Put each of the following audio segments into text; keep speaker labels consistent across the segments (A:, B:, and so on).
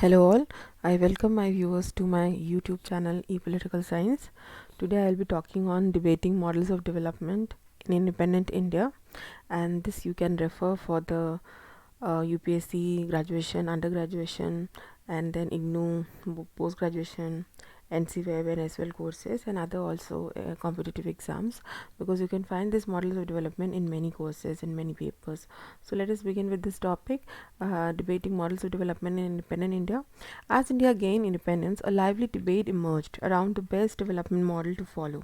A: Hello all, I welcome my viewers to my YouTube channel ePolitical Science. Today I'll be talking on debating models of development in independent India, and this you can refer for the UPSC graduation, undergraduation, and then IGNOU post graduation, NC Web and SWL courses, and other also competitive exams, because you can find these models of development in many courses, in many papers. So let us begin with this topic, debating models of development in independent India. As India gained independence, a lively debate emerged around the best development model to follow.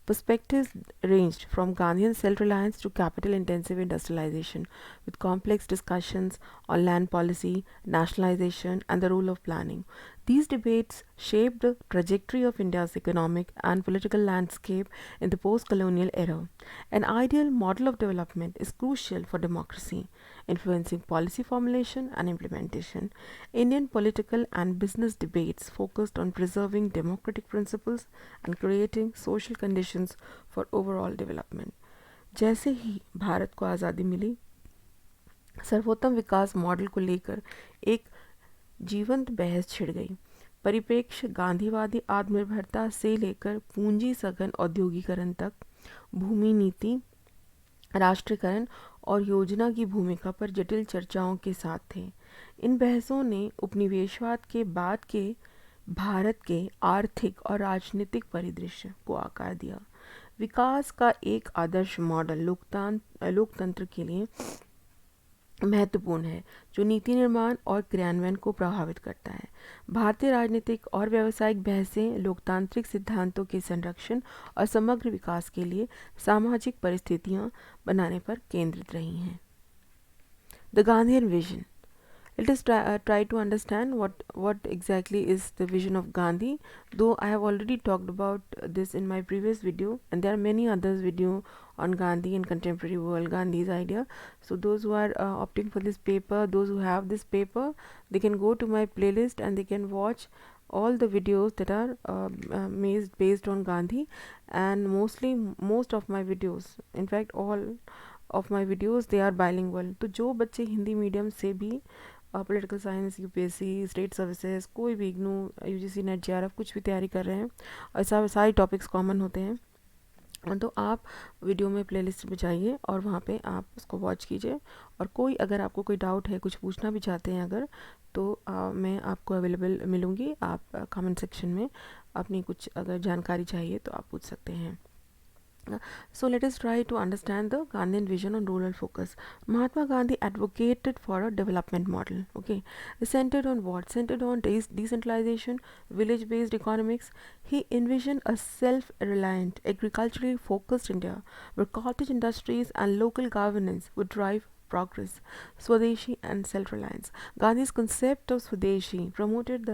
A: Perspectives ranged from Gandhian self-reliance to capital-intensive industrialization, with complex discussions on land policy, nationalization, and the role of planning. These debates shaped the trajectory of India's economic and political landscape in the post-colonial era. An ideal model of development is crucial for democracy, influencing policy formulation and implementation. Indian political and business debates focused on preserving democratic principles and creating social conditions for overall development. जैसे ही भारत को आज़ादी मिली, सर्वोत्तम विकास model को लेकर एक जीवंत बहस छिड़ गई। परिप्रेक्ष्य गांधीवादी आत्मनिर्भरता से लेकर पूंजी सघन औद्योगिकरण तक, भूमि नीति, राष्ट्रीयकरण और योजना की भूमिका पर जटिल चर्चाओं के साथ थे। इन बहसों ने उपनिवेशवाद के बाद के भारत के आर्थिक और राजनीतिक परिदृश्य को आकार दिया। विकास का एक आदर्श मॉडल लोकतंत्र के लिए महत्वपूर्ण है, जो नीति निर्माण और क्रियान्वयन को प्रभावित करता है। भारतीय राजनीतिक और व्यावसायिक बहसें लोकतांत्रिक सिद्धांतों के संरक्षण और समग्र विकास के लिए सामाजिक परिस्थितियां बनाने पर केंद्रित रही हैं। The Gandhian vision. Let us try to understand what exactly is the vision of Gandhi, though I have already talked about this in my previous video, and there are many others video on Gandhi in contemporary world, Gandhi's idea. So those who are opting for this paper, those who have this paper, they can go to my playlist and they can watch all the videos that are based on Gandhi, and most of my videos, in fact all of my videos, they are bilingual. तो जो बच्चे Hindi medium से भी political science, UPSC, state services, कोई भी IGNOU, UGC net, JRF कुछ भी तैयारी कर रहे हैं, ऐसा सारे टॉपिक्स कॉमन होते हैं, तो आप वीडियो में प्लेलिस्ट में जाइए और वहाँ पे आप उसको वॉच कीजिए। और कोई अगर आपको कोई डाउट है, कुछ पूछना भी चाहते हैं अगर, तो मैं आपको अवेलेबल मिलूँगी। आप कमेंट सेक्शन में अपनी कुछ अगर जानकारी चाहिए तो आप पूछ सकते हैं। So let us try to understand the Gandhian vision on rural focus. Mahatma Gandhi advocated for a development model. Okay, centered on what? Centered on decentralization, village-based economics. He envisioned a self-reliant, agriculturally focused India, where cottage industries and local governance would drive progress. Swadeshi and self-reliance. Gandhi's concept of Swadeshi promoted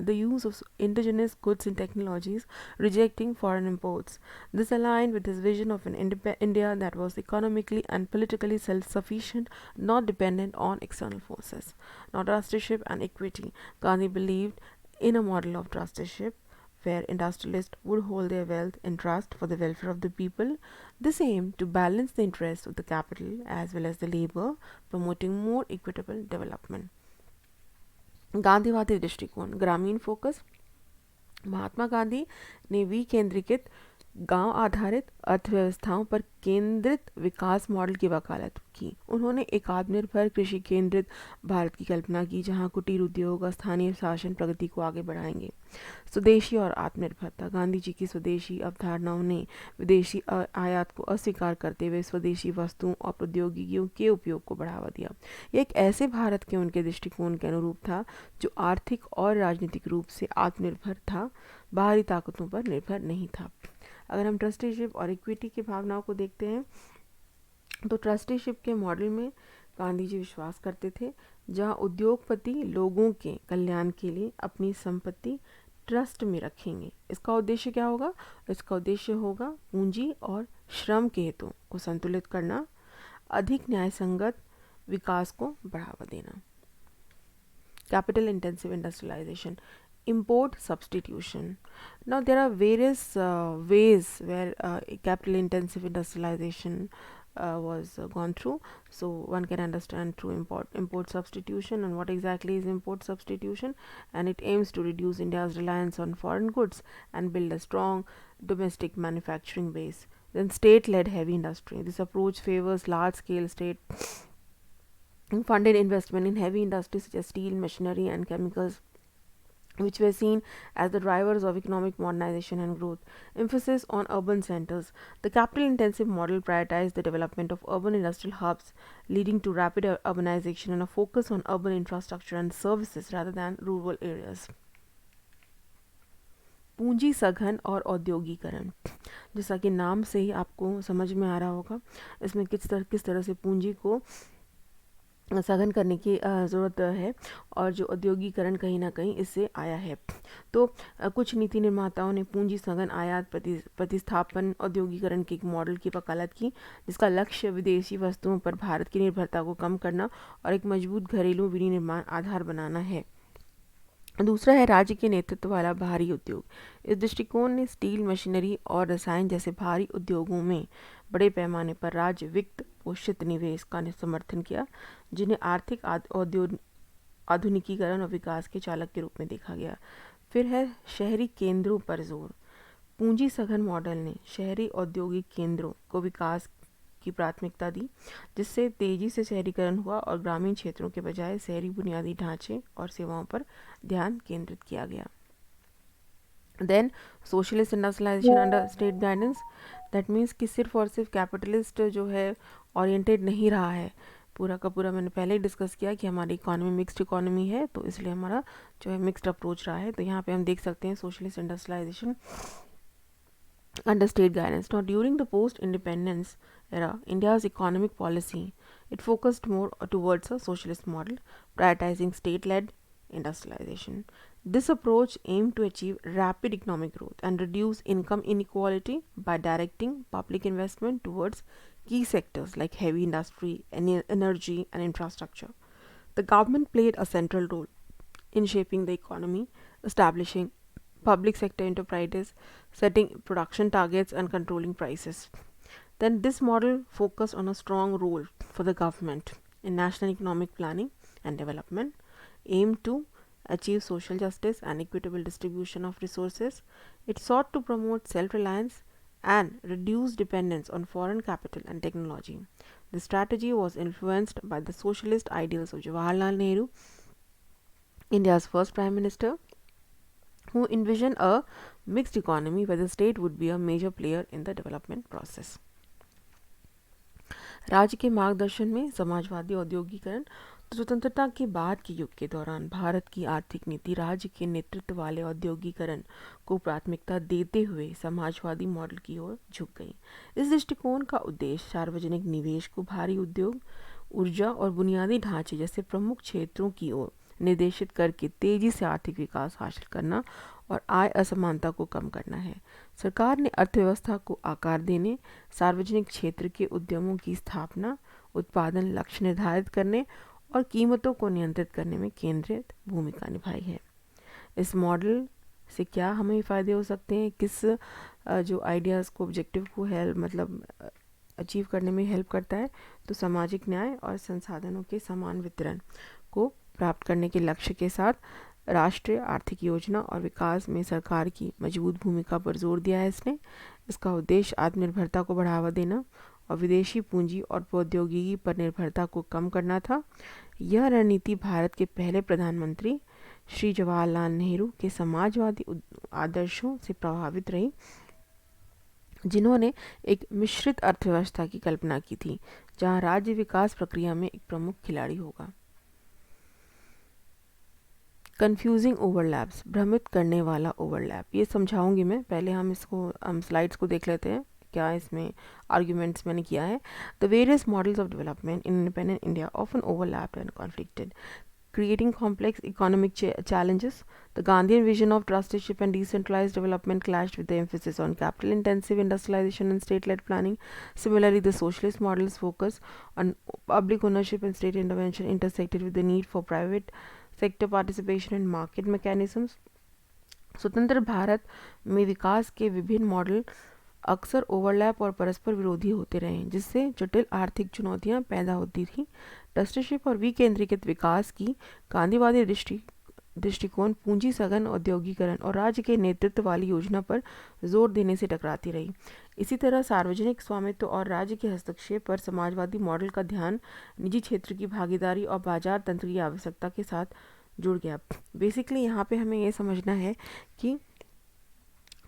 A: the use of indigenous goods and technologies, rejecting foreign imports. This aligned with his vision of an India that was economically and politically self-sufficient, not dependent on external forces. Now, trusteeship and equity. Gandhi believed in a model of trusteeship where industrialists would hold their wealth in trust for the welfare of the people. This aimed to balance the interests of the capital as well as the labor, promoting more equitable development. गांधीवादी दृष्टिकोण, ग्रामीण focus. Mahatma Gandhi ने विकेंद्रीकृत, गांव आधारित अर्थव्यवस्थाओं पर केंद्रित विकास मॉडल की वकालत की। उन्होंने एक आत्मनिर्भर कृषि केंद्रित भारत की कल्पना की, जहां कुटीर उद्योग और स्थानीय शासन प्रगति को आगे बढ़ाएंगे। स्वदेशी और आत्मनिर्भरता. गांधी जी की स्वदेशी अवधारणाओं ने विदेशी आयात को अस्वीकार करते हुए स्वदेशी वस्तुओं और प्रौद्योगिकियों के उपयोग को बढ़ावा दिया। यह एक ऐसे भारत के उनके दृष्टिकोण के अनुरूप था जो आर्थिक और राजनीतिक रूप से आत्मनिर्भर था, बाहरी ताकतों पर निर्भर नहीं था। अगर हम ट्रस्टीशिप और इक्विटी की भावनाओं को देखते हैं, तो ट्रस्टीशिप के मॉडल में गांधी जी विश्वास करते थे, जहां उद्योगपति लोगों के कल्याण के लिए अपनी संपत्ति ट्रस्ट में रखेंगे। इसका उद्देश्य क्या होगा? इसका उद्देश्य होगा पूंजी और श्रम के हितों को संतुलित करना, अधिक न्यायसंगत विकास को बढ़ावा देना। Capital intensive industrialization, import substitution. Now there are various ways where capital intensive industrialization was gone through, so one can understand through import substitution. And what exactly is import substitution? And it aims to reduce India's reliance on foreign goods and build a strong domestic manufacturing base. Then state-led heavy industry. This approach favors large-scale state funded investment in heavy industries such as steel, machinery, and chemicals, which were seen as the drivers of economic modernization and growth. Emphasis on urban centers. The capital intensive model prioritized the development of urban industrial hubs, leading to rapid urbanization and a focus on urban infrastructure and services rather than rural areas. पूंजी सघन और औद्योगिकरण, जैसा कि नाम से ही आपको समझ में आ रहा होगा, इसमें किस तरह से पूंजी को सघन करने की ज़रूरत है, और जो औद्योगिकरण कहीं ना कहीं इससे आया है। तो कुछ नीति निर्माताओं ने पूंजी सघन आयात प्रतिस्थापन औद्योगिकरण के एक मॉडल की वकालत की, जिसका लक्ष्य विदेशी वस्तुओं पर भारत की निर्भरता को कम करना और एक मजबूत घरेलू विनिर्माण आधार बनाना है। दूसरा है राज्य के नेतृत्व वाला भारी उद्योग। इस दृष्टिकोण ने स्टील, मशीनरी और रसायन जैसे भारी उद्योगों में बड़े पैमाने पर राज्य वित्त पोषित निवेश का समर्थन किया, जिन्हें आर्थिक आधुनिकीकरण और विकास के चालक के रूप में देखा गया। फिर है शहरी केंद्रों पर जोर। पूंजी सघन मॉडल ने शहरी औद्योगिक केंद्रों को विकास की प्राथमिकता दी, जिससे तेजी से शहरीकरण हुआ और ग्रामीण क्षेत्रों के बजाय शहरी बुनियादी ढांचे और सेवाओं पर ध्यान केंद्रित किया गया। Then socialist industrialization under state guidance, that means कि सिर्फ और सिर्फ कैपिटलिस्ट जो है ओरिएंटेड नहीं रहा है। पूरा का पूरा मैंने पहले ही डिस्कस किया कि हमारी इकोनॉमी मिक्स्ड इकोनॉमी है, तो इसलिए हमारा जो है मिक्स्ड अप्रोच रहा है। तो यहाँ पे हम देख सकते हैं socialist industrialization under state guidance. Now, during the post-independence era, India's economic policy, it focused more towards a socialist model, prioritizing state-led industrialization. This approach aimed to achieve rapid economic growth and reduce income inequality by directing public investment towards key sectors like heavy industry, energy, and infrastructure. The government played a central role in shaping the economy, establishing public sector enterprises, setting production targets, and controlling prices. Then this model focused on a strong role for the government in national economic planning and development, aimed to achieve social justice and equitable distribution of resources. It sought to promote self-reliance and reduce dependence on foreign capital and technology. The strategy was influenced by the socialist ideals of Jawaharlal Nehru, India's first Prime Minister, who envisioned a mixed economy where the state would be a major player in the development process. राज्य के मार्गदर्शन में समाजवादी औद्योगिकरण। तो स्वतंत्रता के बाद के युग के दौरान भारत की आर्थिक नीति राज्य के नेतृत्व वाले औद्योगिकरण को प्राथमिकता देते हुए समाजवादी मॉडल की ओर झुक गई। इस दृष्टिकोण का उद्देश्य सार्वजनिक निवेश को भारी उद्योग, ऊर्जा और बुनियादी ढांचे जैसे प्रमुख क्षेत्रों की ओर निर्देशित करके तेजी से आर्थिक विकास हासिल करना और आय असमानता को कम करना है। सरकार ने अर्थव्यवस्था को आकार देने, सार्वजनिक क्षेत्र के उद्यमों की स्थापना, उत्पादन लक्ष्य निर्धारित करने और कीमतों को नियंत्रित करने में केंद्रित भूमिका निभाई है। इस मॉडल से क्या हमें फ़ायदे हो सकते हैं, किस जो आइडियाज़ को, ऑब्जेक्टिव को अचीव करने में हेल्प करता है, तो सामाजिक न्याय और संसाधनों के समान वितरण को प्राप्त करने के लक्ष्य के साथ राष्ट्रीय आर्थिक योजना और विकास में सरकार की मजबूत भूमिका पर जोर दिया है इसने। इसका उद्देश्य आत्मनिर्भरता को बढ़ावा देना और विदेशी पूंजी और प्रौद्योगिकी पर निर्भरता को कम करना था। यह रणनीति भारत के पहले प्रधानमंत्री श्री जवाहरलाल नेहरू के समाजवादी आदर्शों से प्रभावित रही, जिन्होंने एक मिश्रित अर्थव्यवस्था की कल्पना की थी, जहां राज्य विकास प्रक्रिया में एक प्रमुख खिलाड़ी होगा। कंफ्यूजिंग ओवरलैप्स, भ्रमित करने वाला ओवरलैप, ये समझाऊंगी मैं। पहले हम स्लाइड्स को देख लेते हैं, क्या इसमें आर्ग्यूमेंट्स मैंने किया है। The various models of development in independent India often overlapped and conflicted, creating complex economic challenges. The Gandhian vision of trusteeship and decentralized development clashed with the emphasis on capital-intensive industrialization and state-led planning. Similarly, the socialist model's focus on public ownership and state intervention intersected with the need for private sector participation in market mechanisms. स्वतंत्र भारत में विकास के विभिन्न model अक्सर overlap और परस्पर विरोधी होते रहे, जिससे जटिल आर्थिक चुनौतियां पैदा होती थी। ट्रस्टीशिप और विकेंद्रीकृत विकास की गांधीवादी दृष्टिकोण पूंजी सघन औद्योगिकरण और राज्य के नेतृत्व वाली योजना पर जोर देने से टकराती रही। इसी तरह सार्वजनिक स्वामित्व और राज्य के हस्तक्षेप पर समाजवादी मॉडल का ध्यान निजी क्षेत्र की भागीदारी और बाजार तंत्र की आवश्यकता के साथ जुड़ गया। बेसिकली यहाँ पे हमें ये समझना है कि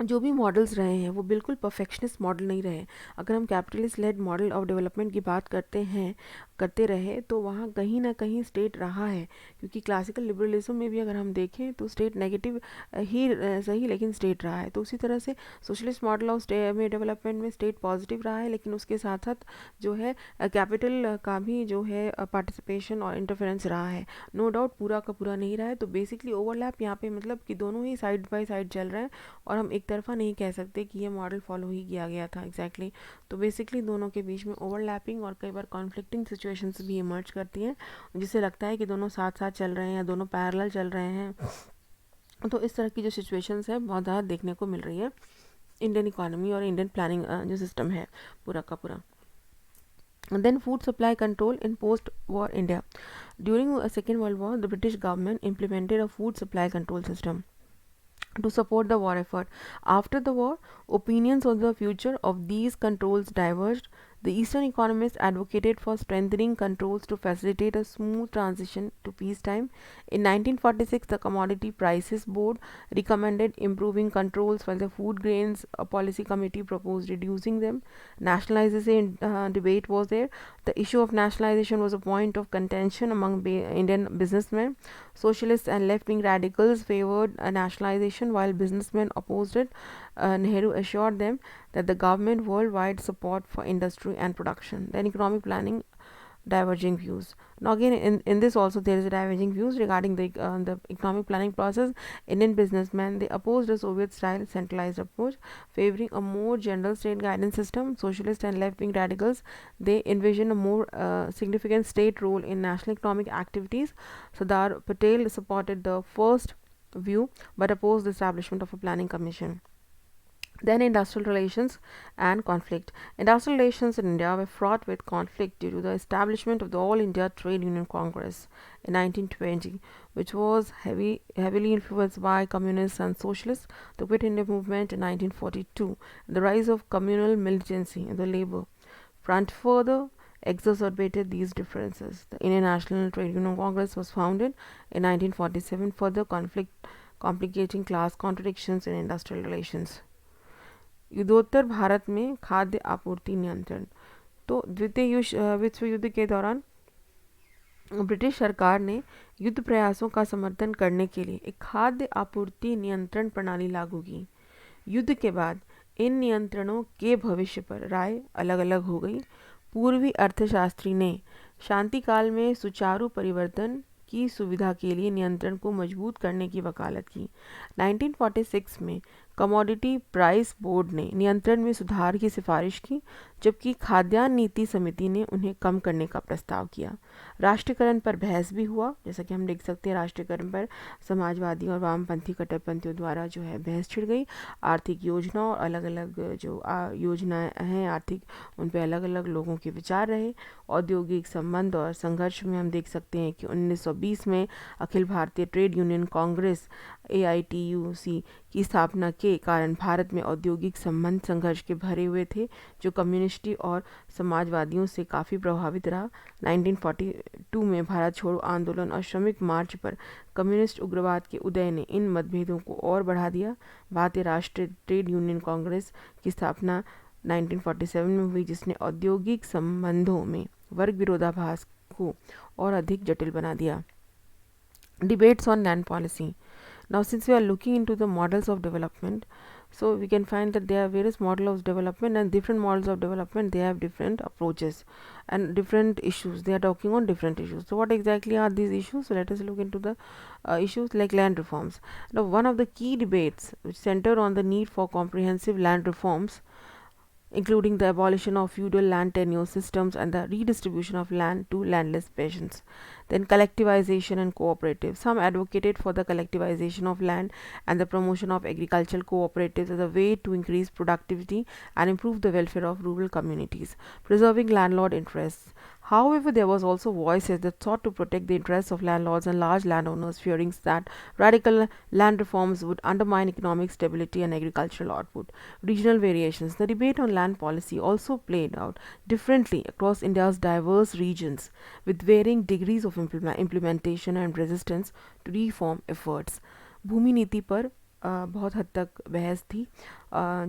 A: जो भी मॉडल्स रहे हैं वो बिल्कुल परफेक्शनिस्ट मॉडल नहीं रहे। अगर हम capitalist led model of development की बात करते रहे तो वहाँ कहीं ना कहीं स्टेट रहा है, क्योंकि क्लासिकल लिबरलिज्म में भी अगर हम देखें तो स्टेट नेगेटिव ही सही, लेकिन स्टेट रहा है। तो उसी तरह से सोशलिस्ट मॉडल ऑफ में डेवलपमेंट में स्टेट पॉजिटिव रहा है, लेकिन उसके साथ साथ जो है कैपिटल का भी जो है पार्टिसिपेशन और इंटरफेरेंस रहा है। नो डाउट पूरा का पूरा नहीं रहा है। तो बेसिकली ओवरलैप यहाँ पे मतलब कि दोनों ही साइड बाय साइड चल रहे हैं, और हम एक तरफा नहीं कह सकते कि ये मॉडल फॉलो ही किया गया था एग्जैक्टली। तो बेसिकली दोनों के बीच में ओवरलैपिंग और कई बार कॉन्फ्लिक्टिंग सिचुएशंस भी इमर्ज करती हैं, जिससे लगता है कि दोनों साथ साथ चल रहे हैं या दोनों पैरेलल चल रहे हैं। तो इस तरह की जो सिचुएशंस है बहुत ज़्यादा देखने को मिल रही है इंडियन इकोनॉमी और इंडियन प्लानिंग जो सिस्टम है पूरा का पूरा। Then food supply control in post-war India. During the Second World War, the British government implemented a food supply control system to support the war effort. After the war, opinions on the future of these controls diverged. The Eastern economists advocated for strengthening controls to facilitate a smooth transition to peacetime. In 1946, the Commodity Prices Board recommended improving controls, while the Food Grains Policy Committee proposed reducing them. Nationalization debate was there. The issue of nationalization was a point of contention among Indian businessmen. Socialists and left-wing radicals favored nationalization, while businessmen opposed it. Nehru assured them that the government worldwide support for industry and production. Then economic planning, diverging views. Now again in this also there is a diverging views regarding the economic planning process. Indian businessmen, they opposed a Soviet style centralized approach, favoring a more general state guidance system. Socialist and left wing radicals, they envision a more significant state role in national economic activities. Sardar Patel supported the first view but opposed the establishment of a planning commission. Then industrial relations and conflict. Industrial relations in India were fraught with conflict due to the establishment of the All India Trade Union Congress in 1920, which was heavily influenced by communists and socialists, the Quit India movement in 1942, and the rise of communal militancy in the labor front further exacerbated these differences. The Indian National Trade Union Congress was founded in 1947, further complicating class contradictions in industrial relations. युद्धोत्तर Bharat में खाद्य आपूर्ति नियंत्रण। तो द्वितीय विश्व युद्ध के दौरान ब्रिटिश सरकार ने युद्ध प्रयासों का समर्थन करने के लिए एक खाद्य आपूर्ति नियंत्रण प्रणाली लागू की। युद्ध के बाद इन नियंत्रणों के भविष्य पर राय अलग अलग हो गई। पूर्वी अर्थशास्त्री ने शांति काल में सुचारू परिवर्तन की सुविधा के लिए नियंत्रण को मजबूत करने की वकालत की। 1946 में कमोडिटी प्राइस बोर्ड ने नियंत्रण में सुधार की सिफारिश की, जबकि खाद्यान्न नीति समिति ने उन्हें कम करने का प्रस्ताव किया। राष्ट्रीयकरण पर बहस भी हुआ, जैसा कि हम देख सकते हैं राष्ट्रीयकरण पर समाजवादी और वामपंथी कट्टरपंथियों द्वारा जो है बहस छिड़ गई। आर्थिक योजना और अलग अलग जो योजनाएं हैं आर्थिक, उन पर अलग अलग लोगों के विचार रहे। औद्योगिक संबंध और संघर्ष में हम देख सकते हैं कि 1920 में Akhil Bharatiya trade union Congress AITUC की स्थापना के कारण भारत में औद्योगिक संबंध संघर्ष के भरे हुए थे, जो कम्युनिस्टी और समाजवादियों से काफ़ी प्रभावित रहा। 1942 में भारत छोड़ो आंदोलन और श्रमिक मार्च पर कम्युनिस्ट उग्रवाद के उदय ने इन मतभेदों को और बढ़ा दिया। भारतीय राष्ट्रीय ट्रेड यूनियन कांग्रेस की स्थापना 1947 में हुई, जिसने औद्योगिक संबंधों में वर्ग विरोधाभास को और अधिक जटिल बना दिया। Debates on land policy. Now since we are looking into the models of development, so we can find that there are various models of development, and different models of development, they have different approaches and different issues. They are talking on different issues. So what exactly are these issues? So let us look into the issues like land reforms. Now one of the key debates which center on the need for comprehensive land reforms including the abolition of feudal land tenure systems and the redistribution of land to landless peasants. Then collectivization and cooperative. Some advocated for the collectivization of land and the promotion of agricultural cooperatives as a way to increase productivity and improve the welfare of rural communities, preserving landlord interests. However, there was also voices that sought to protect the interests of landlords and large landowners, fearing that radical land reforms would undermine economic stability and agricultural output. Regional variations. The debate on land policy also played out differently across India's diverse regions, with varying degrees of implementation and resistance to reform efforts. भूमि नीति पर बहुत हद तक बहस थी।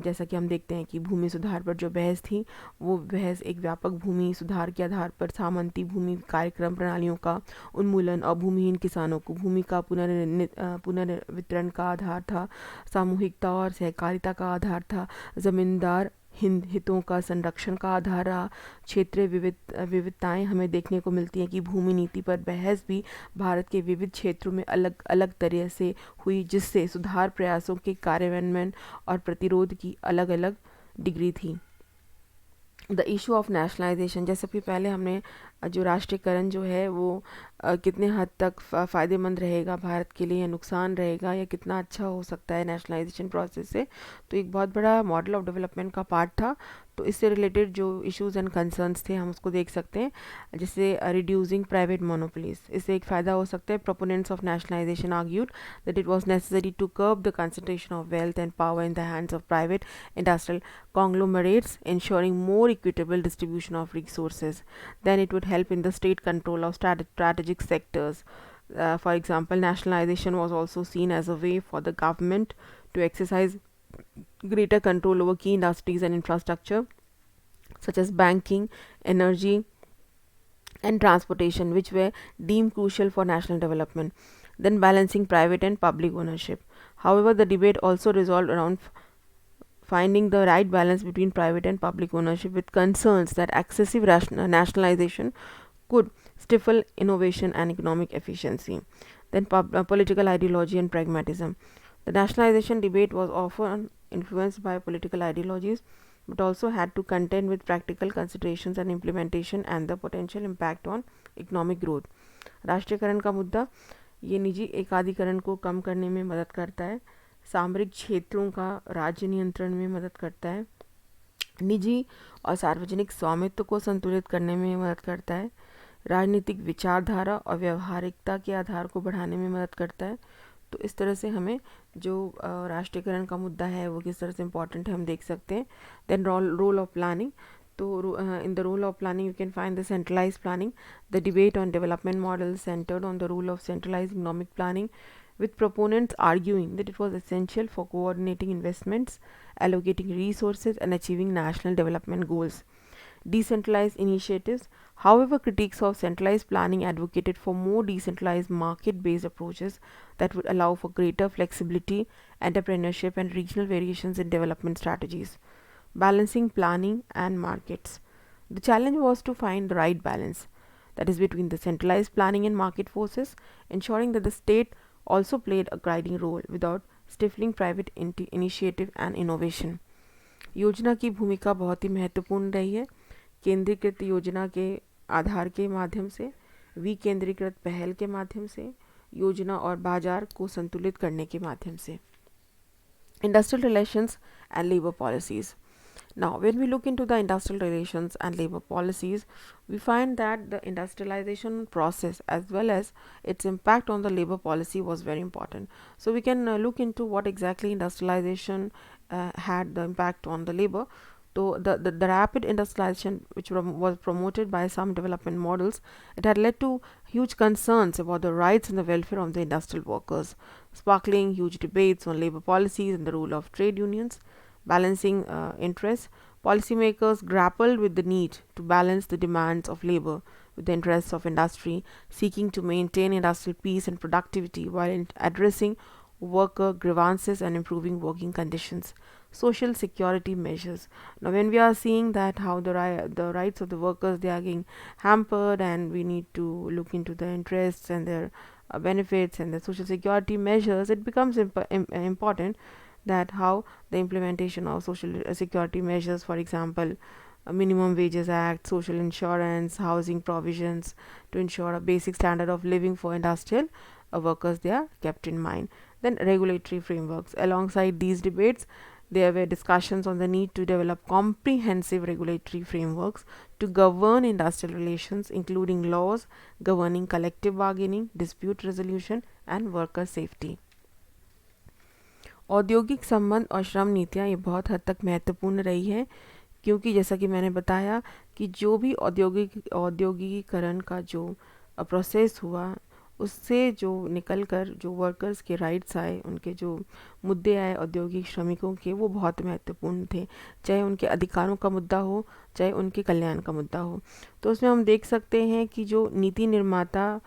A: जैसा कि हम देखते हैं कि भूमि सुधार पर जो बहस थी वो बहस एक व्यापक भूमि सुधार के आधार पर सामंती भूमि कार्यक्रम प्रणालियों का उन्मूलन और भूमिहीन किसानों को भूमि का पुनर्वितरण का आधार था, सामूहिकता और सहकारिता का आधार था, जमींदार हितों का संरक्षण का आधार रहा। क्षेत्रीय विविधताएं हमें देखने को मिलती हैं कि भूमि नीति पर बहस भी भारत के विविध क्षेत्रों में अलग अलग तरह से हुई, जिससे सुधार प्रयासों के कार्यान्वयन और प्रतिरोध की अलग अलग डिग्री थी। द इशू ऑफ नेशनलाइजेशन, जैसे कि पहले हमने जो राष्ट्रीयकरण जो है वो कितने हद तक फ़ायदेमंद रहेगा भारत के लिए या नुकसान रहेगा या कितना अच्छा हो सकता है नेशनलाइजेशन प्रोसेस से, तो एक बहुत बड़ा मॉडल ऑफ डेवलपमेंट का पार्ट था। तो इससे रिलेटेड जो इश्यूज एंड कंसर्न्स थे हम उसको देख सकते हैं, जैसे रिड्यूसिंग प्राइवेट मोनोपोलीज। इससे एक फ़ायदा हो सकता है। Proponents of nationalization argued that it was necessary to curb the concentration of wealth and power in the hands of private industrial conglomerates, ensuring more equitable distribution of resources. Then it would help in the state control of strategic sectors. For example, nationalization was also seen as a way for the government to exercise greater control over key industries and infrastructure such as banking, energy, and transportation, which were deemed crucial for national development. Then balancing private and public ownership. However, the debate also resolved around finding the right balance between private and public ownership, with concerns that excessive nationalization could stifle innovation and economic efficiency. Then political ideology and pragmatism. The nationalization debate was often influenced by political ideologies, but also had to contend with practical considerations and implementation and the potential impact on economic growth. राष्ट्रीयकरण का मुद्दा ये निजी एकाधिकरण को कम करने में मदद करता है, सामरिक क्षेत्रों का राज्य नियंत्रण में मदद करता है, निजी और सार्वजनिक स्वामित्व को संतुलित करने में मदद करता है, राजनीतिक विचारधारा और व्यवहारिकता के आधार को बढ़ाने में मदद करता है। तो इस तरह से हमें जो राष्ट्रीयकरण का मुद्दा है वो किस तरह से इम्पॉर्टेंट है हम देख सकते हैं। देन रोल ऑफ प्लानिंग, तो in the role of planning you can find the centralized planning. The debate on development models centered on the role of centralized economic planning, with proponents arguing that it was essential for coordinating investments, allocating resources, and achieving national development goals. Decentralized initiatives. However, critics of centralized planning advocated for more decentralized market-based approaches that would allow for greater flexibility, entrepreneurship, and regional variations in development strategies. Balancing planning and markets. The challenge was to find the right balance, that is between the centralized planning and market forces, ensuring that the state also played a guiding role without stifling private initiative and innovation. योजना की भूमिका बहुत ही महत्वपूर्ण रही है। केंद्रीकृत योजना के आधार के माध्यम से, विकेंद्रीकृत पहल के माध्यम से, योजना और बाजार को संतुलित करने के माध्यम से। Industrial relations and labor policies. Now, when we look into the industrial relations and labor policies, we find that the industrialization process as well as its impact on the labor policy was very important. So, we can look into what exactly industrialization had the impact on the labor. So, the rapid industrialization, which was promoted by some development models, it had led to huge concerns about the rights and the welfare of the industrial workers, sparkling huge debates on labor policies and the role of trade unions. Balancing interests, policymakers grappled with the need to balance the demands of labor with the interests of industry, seeking to maintain industrial peace and productivity while addressing worker grievances and improving working conditions. Social security measures. Now, when we are seeing that how the rights of the workers they are getting hampered, and we need to look into the interests and their benefits and the social security measures, it becomes important that how the implementation of social security measures, for example, minimum wages act, social insurance, housing provisions to ensure a basic standard of living for industrial workers, they are kept in mind. Then regulatory frameworks. Alongside these debates, there were discussions on the need to develop comprehensive regulatory frameworks to govern industrial relations, including laws governing collective bargaining, dispute resolution and worker safety. औद्योगिक संबंध और श्रम नीतियाँ ये बहुत हद तक महत्वपूर्ण रही है, क्योंकि जैसा कि मैंने बताया कि जो भी औद्योगिकीकरण का जो प्रोसेस हुआ, उससे जो निकल कर जो वर्कर्स के राइट्स आए, उनके जो मुद्दे आए औद्योगिक श्रमिकों के, वो बहुत महत्वपूर्ण थे, चाहे उनके अधिकारों का मुद्दा हो, चाहे उनके कल्याण का मुद्दा हो। तो उसमें हम देख सकते हैं कि जो नीति निर्माता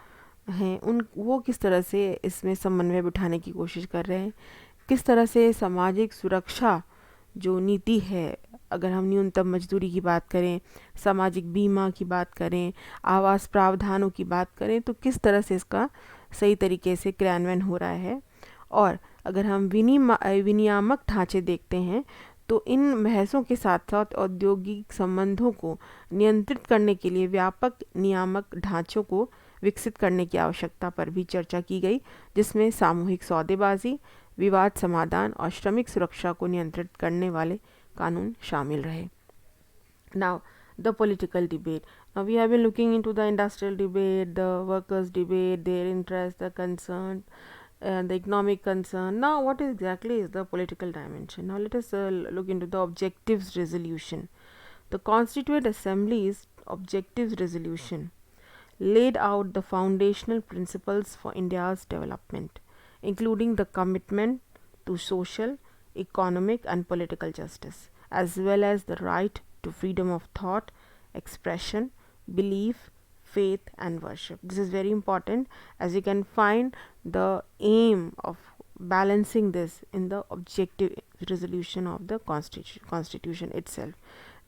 A: हैं वो किस तरह से इसमें समन्वय बिठाने की कोशिश कर रहे हैं, किस तरह से सामाजिक सुरक्षा जो नीति है, अगर हम न्यूनतम मजदूरी की बात करें, सामाजिक बीमा की बात करें, आवास प्रावधानों की बात करें, तो किस तरह से इसका सही तरीके से क्रियान्वयन हो रहा है। और अगर हम विनियामक ढांचे देखते हैं, तो इन बहसों के साथ साथ औद्योगिक संबंधों को नियंत्रित करने के लिए व्यापक नियामक ढांचों को विकसित करने की आवश्यकता पर भी चर्चा की गई, जिसमें सामूहिक सौदेबाजी, विवाद समाधान और श्रमिक सुरक्षा को नियंत्रित करने वाले कानून शामिल रहे। Now, the political debate. Now, we have been looking into the industrial debate, the workers' debate, their interest, the concern, and the economic concern. Now, what exactly is the political dimension? Now, let us look into the objectives resolution. The Constituent Assembly's objectives resolution laid out the foundational principles for India's development, including the commitment to social, economic, and political justice, as well as the right to freedom of thought, expression, belief, faith, and worship. This is very important, as you can find the aim of balancing this in the objective resolution of the constitution itself.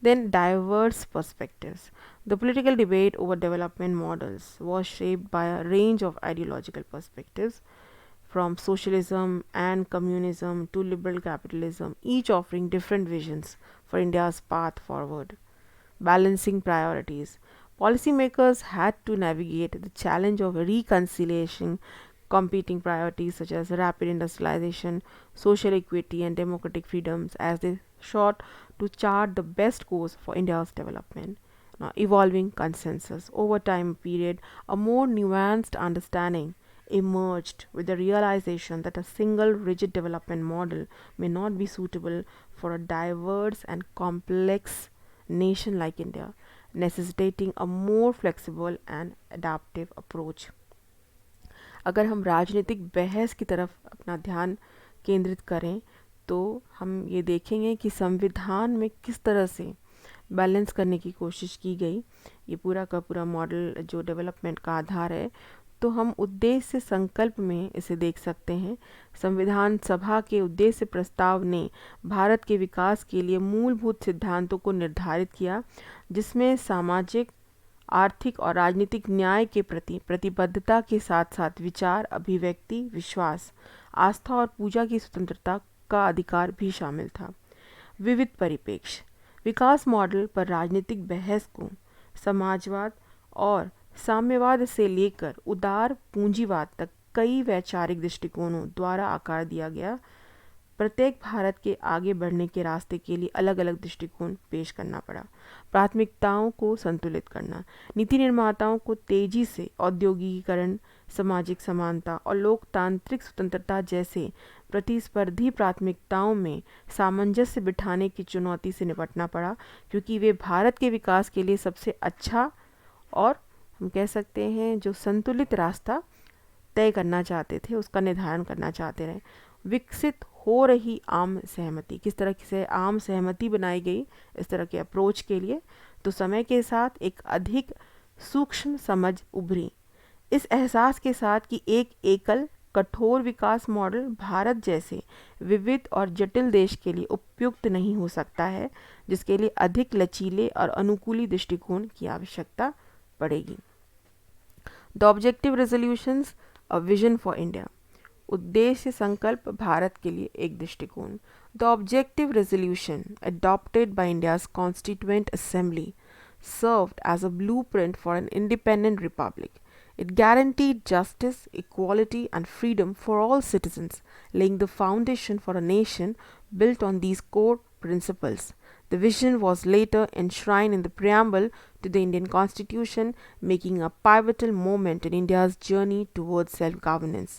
A: Then diverse perspectives. The political debate over development models was shaped by a range of ideological perspectives, from socialism and communism to liberal capitalism, each offering different visions for India's path forward. Balancing priorities. Policymakers had to navigate the challenge of reconciliation competing priorities such as rapid industrialization, social equity, and democratic freedoms as they sought to chart the best course for India's development. Now, evolving consensus. Over time period, a more nuanced understanding emerged with the realization that a single rigid development model may not be suitable for a diverse and complex nation like India, necessitating a more flexible and adaptive approach. अगर हम राजनीतिक बहस की तरफ अपना ध्यान केंद्रित करें, तो हम ये देखेंगे कि संविधान में किस तरह से बैलेंस करने की कोशिश की गई। ये पूरा का पूरा मॉडल जो डेवलपमेंट का आधार है, तो हम उद्देश्य संकल्प में इसे देख सकते हैं। संविधान सभा के उद्देश्य प्रस्ताव ने भारत के विकास के लिए मूलभूत सिद्धांतों को निर्धारित किया, जिसमें सामाजिक, आर्थिक और राजनीतिक न्याय के प्रति प्रतिबद्धता के साथ साथ विचार, अभिव्यक्ति, विश्वास, आस्था और पूजा की स्वतंत्रता का अधिकार भी शामिल था। विविध परिप्रेक्ष्य। विकास मॉडल पर राजनीतिक बहस को समाजवाद और साम्यवाद से लेकर उदार पूंजीवाद तक कई वैचारिक दृष्टिकोणों द्वारा आकार दिया गया। प्रत्येक भारत के आगे बढ़ने के रास्ते के लिए अलग अलग दृष्टिकोण पेश करना पड़ा। प्राथमिकताओं को संतुलित करना। नीति निर्माताओं को तेजी से औद्योगिकीकरण, सामाजिक समानता और लोकतांत्रिक स्वतंत्रता जैसे प्रतिस्पर्धी प्राथमिकताओं में सामंजस्य बिठाने की चुनौती से निपटना पड़ा, क्योंकि वे भारत के विकास के लिए सबसे अच्छा और हम कह सकते हैं जो संतुलित रास्ता तय करना चाहते थे, उसका निर्धारण करना चाहते रहे। विकसित हो रही आम सहमति, किस तरह से आम सहमति बनाई गई इस तरह के अप्रोच के लिए, तो समय के साथ एक अधिक सूक्ष्म समझ उभरी, इस एहसास के साथ कि एक एकल कठोर विकास मॉडल भारत जैसे विविध और जटिल देश के लिए उपयुक्त नहीं हो सकता है, जिसके लिए अधिक लचीले और अनुकूली दृष्टिकोण की आवश्यकता पड़ेगी। The objective resolutions, a vision for India. उद्देश्य संकल्प भारत के लिए एक दृष्टिकोण। The objective resolution adopted by India's Constituent Assembly served as a blueprint for an independent republic. It guaranteed justice, equality, and freedom for all citizens, laying the foundation for a nation built on these core principles. The vision was later enshrined in the preamble to the Indian Constitution, making a pivotal moment in India's journey towards self governance.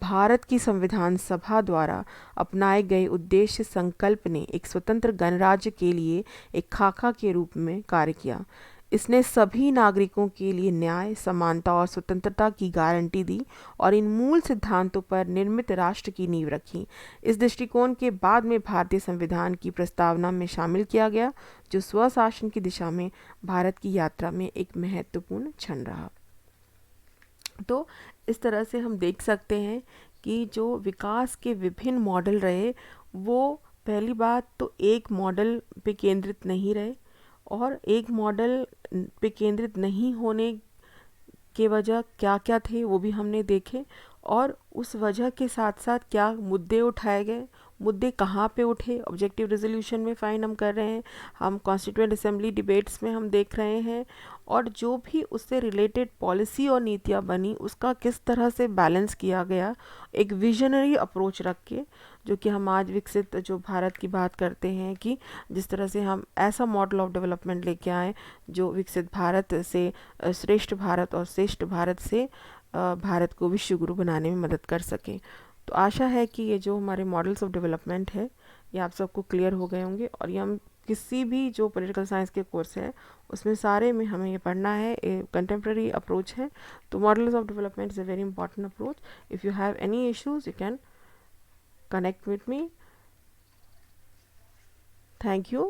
A: Bharat की संविधान सभा द्वारा अपनाए गए उद्देश्य संकल्प ने एक स्वतंत्र गणराज्य के लिए एक खाका के रूप में कार्य किया। इसने सभी नागरिकों के लिए न्याय, समानता और स्वतंत्रता की गारंटी दी और इन मूल सिद्धांतों पर निर्मित राष्ट्र की नींव रखी। इस दृष्टिकोण के बाद में भारतीय संविधान की प्रस्तावना में शामिल किया गया, जो स्वशासन की दिशा में भारत की यात्रा में एक महत्वपूर्ण क्षण रहा। तो इस तरह से हम देख सकते हैं कि जो विकास के विभिन्न मॉडल रहे, वो पहली बात तो एक मॉडल पे केंद्रित नहीं रहे, और एक मॉडल पे केंद्रित नहीं होने के वजह क्या क्या थे वो भी हमने देखे, और उस वजह के साथ साथ क्या मुद्दे उठाए गए, मुद्दे कहाँ पे उठे, ऑब्जेक्टिव रेजोल्यूशन में फाइन हम कर रहे हैं, हम कॉन्स्टिट्यूएंट असेंबली डिबेट्स में हम देख रहे हैं, और जो भी उससे रिलेटेड पॉलिसी और नीतियाँ बनी उसका किस तरह से बैलेंस किया गया एक विजनरी अप्रोच रख के, जो कि हम आज विकसित जो भारत की बात करते हैं कि जिस तरह से हम ऐसा मॉडल ऑफ डेवलपमेंट लेके आए जो विकसित भारत से श्रेष्ठ भारत और श्रेष्ठ भारत से भारत को विश्व गुरु बनाने में मदद कर सके। तो आशा है कि ये जो हमारे मॉडल्स ऑफ डेवलपमेंट है ये आप सबको क्लियर हो गए होंगे, और ये हम किसी भी जो पॉलिटिकल साइंस के कोर्स है उसमें सारे में हमें ये पढ़ना है, कंटेम्प्रेरी अप्रोच है। तो models of development is a very important approach. If you have any issues you can connect with me. Thank you.